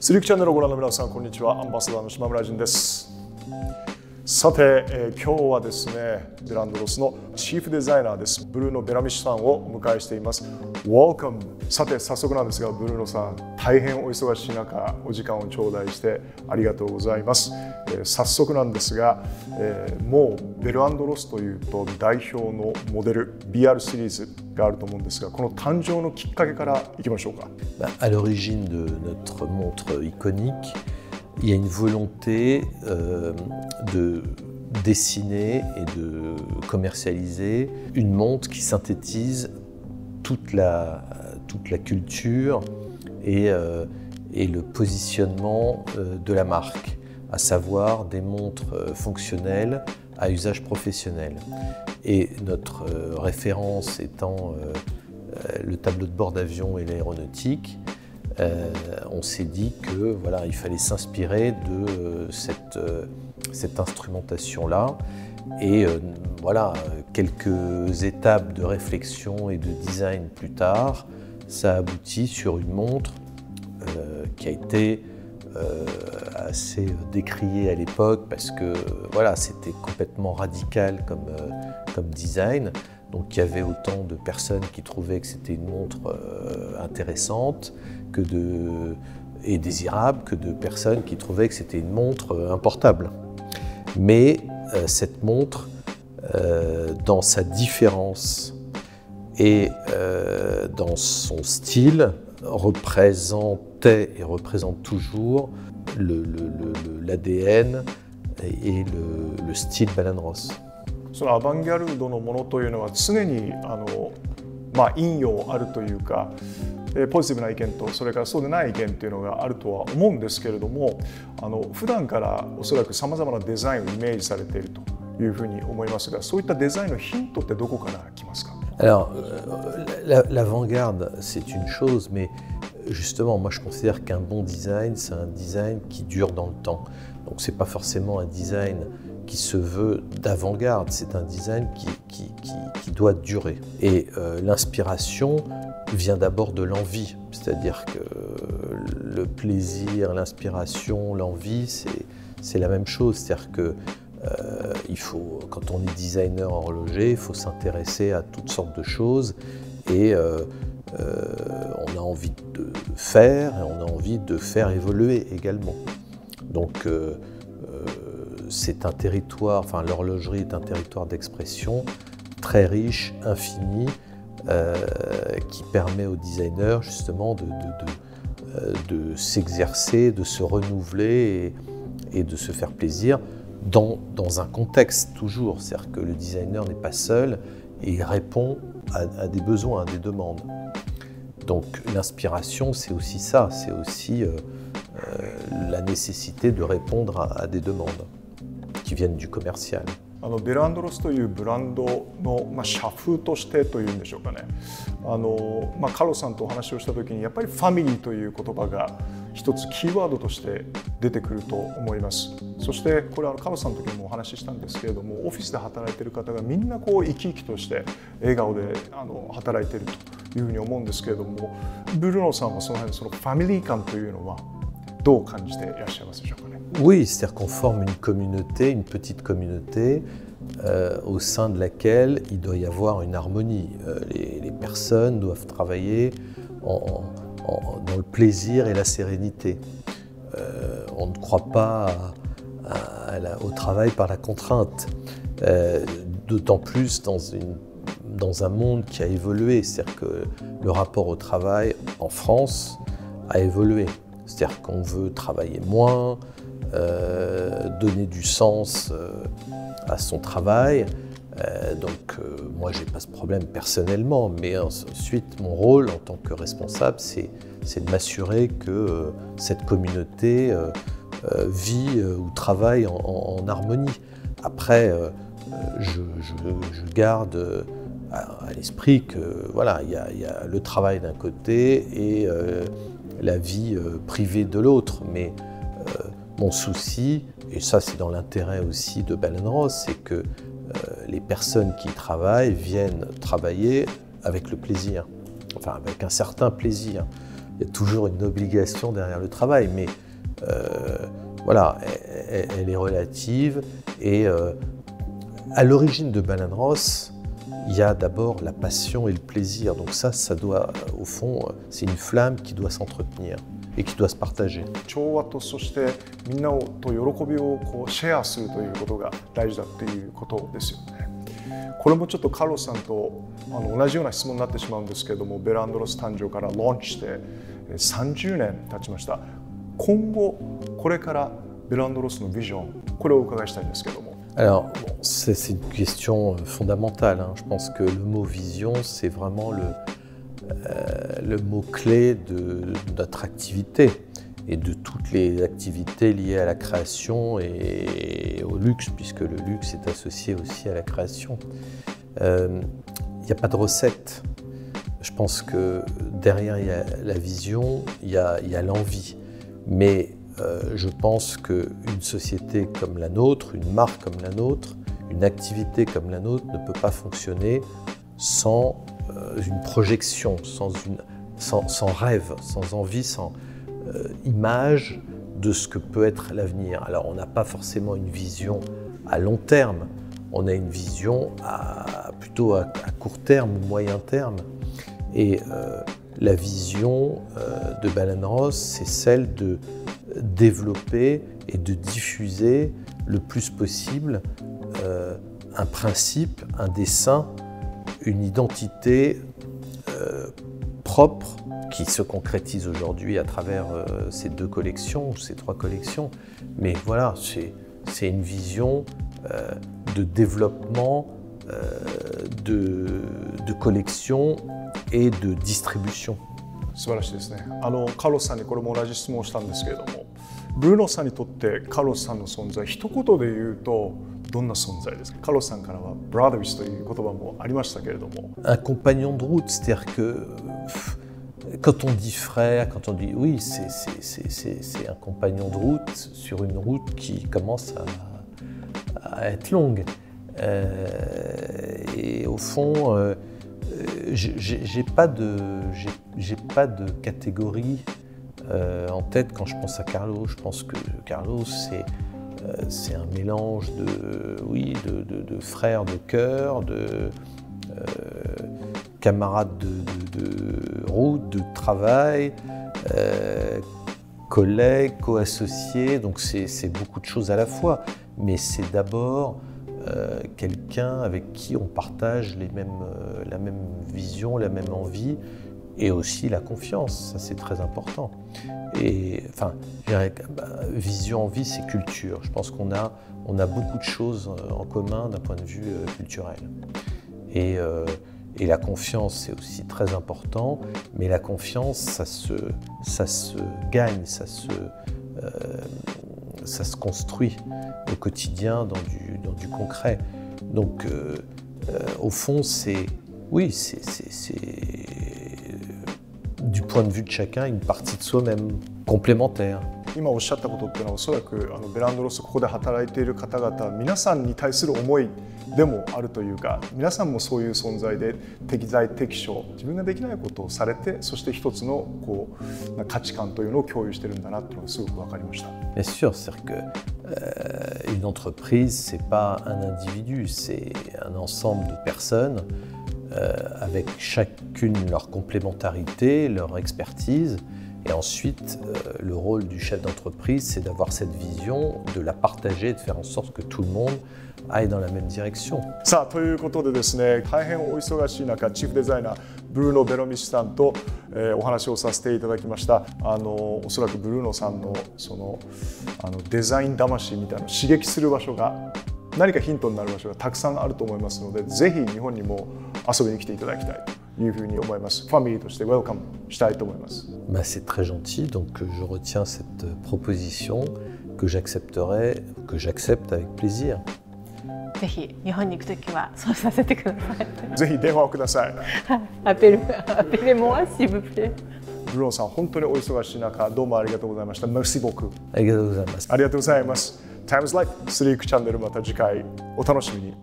スリークチャンネルをご覧の皆さん、こんにちは。アンバサダーの島村仁です。さて、今日はですね、ベランドロスのチーフデザイナーです。ブルーノ・ベラミッシュさんをお迎えしています。Welcome! さて、早速なんですが、ブルーノさん、大変お忙しい中、お時間を頂戴してありがとうございます。早速なんですが、もうベルアンドロスというと代表のモデル BR シリーズがあると思うんですが、この誕生のきっかけからいきましょうか。À l'origine de notre montre iconique, il y a une volonté de dessiner et de commercialiser une montre qui synthétise toute la culture et le positionnement de la marque, à savoir des montres fonctionnelles à usage professionnel. Et notre référence étant le tableau de bord d'avion et l'aéronautique, on s'est dit que voilà, il fallait s'inspirer de cette instrumentation-là. Et voilà, quelques étapes de réflexion et de design plus tard, ça aboutit sur une montre qui a été assez décriée à l'époque parce que voilà, c'était complètement radical comme design. Donc il y avait autant de personnes qui trouvaient que c'était une montre intéressante et désirable que de personnes qui trouvaient que c'était une montre importable. Mais cette montre, dans sa différence et dans son style, représentait et représente toujours l'ADN et le style Bell & Ross. そのアバンギャルドのものというのは常に陰陽あるというか、ポジティブな意見とそれからそうでない意見というのがあるとは思うんですけれども、普段からおそらくさまざまなデザインをイメージされているというふうに思いますが、そういったデザインのヒントってどこから来ますか？ Alors, l'avant-garde, c'est une chose, mais justement, moi je considère qu'un bon design, c'est un design qui dure dans le temps. Donc c'est pas forcément un design qui se veut d'avant-garde, c'est un design qui doit durer. Et l'inspiration vient d'abord de l'envie, c'est-à-dire que le plaisir, l'inspiration, l'envie, c'est la même chose. C'est-à-dire que il faut, quand on est designer horloger, il faut s'intéresser à toutes sortes de choses et on a envie de faire et on a envie de faire évoluer également. Donc c'est un territoire, enfin l'horlogerie est un territoire d'expression très riche, infini, qui permet aux designers justement de s'exercer, de se renouveler et de se faire plaisir dans un contexte toujours. C'est-à-dire que le designer n'est pas seul et il répond à des besoins, à des demandes. Donc l'inspiration, c'est aussi ça, c'est aussi la nécessité de répondre à des demandes qui viennent du commercial. ベルアンドロスというブランドの、社風としてというんでしょうかね。カロさんとお話をした時にやっぱりファミリーという言葉が一つキーワードとして出てくると思います。そしてこれはカロさんの時にもお話ししたんですけれども、オフィスで働いている方がみんなこう生き生きとして笑顔で働いているというふうに思うんですけれども、ブルーノさんはその辺そのファミリー感というのはどう感じていらっしゃいますでしょうかね。Oui, c'est-à-dire qu'on forme une communauté, une petite communauté au sein de laquelle il doit y avoir une harmonie. Les personnes doivent travailler dans le plaisir et la sérénité. On ne croit pas au travail par la contrainte, d'autant plus dans un monde qui a évolué. C'est-à-dire que le rapport au travail en France a évolué. C'est-à-dire qu'on veut travailler moins, donner du sens à son travail. Donc moi j'ai pas ce problème personnellement, mais ensuite mon rôle en tant que responsable c'est de m'assurer que cette communauté vit ou travaille en harmonie. Après je garde à l'esprit que voilà, il y a le travail d'un côté et la vie privée de l'autre, mais mon souci, et ça c'est dans l'intérêt aussi de Bell & Ross, c'est que les personnes qui travaillent viennent travailler avec le plaisir, enfin avec un certain plaisir. il y a toujours une obligation derrière le travail, mais voilà, elle est relative. Et à l'origine de Baleine Ross, il y a d'abord la passion et le plaisir. Donc ça doit, au fond, c'est une flamme qui doit s'entretenir et qui doit se partager. 調和とそしてみんなと喜びをこうシェアするということが大事だということですよね。これもちょっとカルロスさんと同じような質問になってしまうんですけれども、ベランドロス誕生からローンチして30年経ちました。今後これからベランドロスのビジョン、これをお伺いしたいんですけれども。Alors, c'est une question fondamentale. Je pense que le mot vision, c'est vraiment le mot-clé de notre activité et de toutes les activités liées à la création et au luxe, puisque le luxe est associé aussi à la création. Il n'y a pas de recette. Je pense que derrière il y a la vision, il y a l'envie. Mais je pense qu'une société comme la nôtre, une marque comme la nôtre, une activité comme la nôtre ne peut pas fonctionner sans une projection, sans rêve, sans envie, sans image de ce que peut être l'avenir. Alors on n'a pas forcément une vision à long terme, on a une vision plutôt à court terme ou moyen terme. Et la vision de Baleine Ross, c'est celle de développer et de diffuser le plus possible un principe, un dessin, une identité propre qui se concrétise aujourd'hui à travers ces deux collections, ces trois collections. Mais voilà, c'est une vision de développement, de collection et de distribution. 素晴らしいですね。カルロスさんにこれも同じ質問をしたんですけれども、ブルーノさんにとってカルロスさんの存在、一言で言うとどんな存在ですか？カルロスさんからはブラザーズという言葉もありましたけれども。Un compagnon de route, c'est-à-dire que quand on dit frère, quand on dit oui, c'est un compagnon de route sur une route qui commence à être longue. Et au fond, j'ai pas de catégorie en tête quand je pense à Carlos. Je pense que Carlos, c'est un mélange de frères de cœur, de camarades de route, de travail, collègues, co-associés. Donc c'est beaucoup de choses à la fois. Mais c'est d'abord quelqu'un avec qui on partage la même vision, la même envie et aussi la confiance, ça c'est très important. Et enfin, je dirais, vision, envie, c'est culture. Je pense qu'on a beaucoup de choses en commun d'un point de vue culturel. Et la confiance, c'est aussi très important, mais la confiance, ça se gagne, ça se construit au quotidien dans du concret. Donc, au fond, c'est du point de vue de chacun une partie de soi-même, complémentaire. 今おっしゃったことっていうのはおそらくベランドロスここで働いている方々皆さんに対する思いでもあるというか、皆さんもそういう存在で適材適所、自分ができないことをされて、そして一つの価値観というのを共有してるんだなっていうのがすごく分かりました。Bien sûr, c'est-à-dire que une entreprise, c'est pas un individu, c'est un ensemble de personnes avec chacune leur complémentarité, leur expertise. Et ensuite, le rôle du chef d'entreprise, c'est d'avoir cette vision, de la partager, de faire en sorte que tout le monde aille dans la même direction. さあということでですね、大変お忙しい中、チーフデザイナーブルーノ・ベロミシさんと、お話をさせていただきました。おそらくブルーノさんのそのデザイン魂みたいなのを刺激する場所が、何かヒントになる場所がたくさんあると思いますので、ぜひ日本にも遊びに来ていただきたいというふうに思います。ファミリーとしてウェルカムしたいと思います。C'est très gentil, donc je retiens cette proposition que j'accepterai, que j'accepte avec plaisir. ぜひ日本に行くときはそうさせてください。ぜひ電話をください。アペレモアシブプレ。ブルーノさん、本当にお忙しい中、どうもありがとうございました。Merci beaucoup。ありがとうございます。ありがとうございます。Times Life スリークチャンネル、また次回お楽しみに。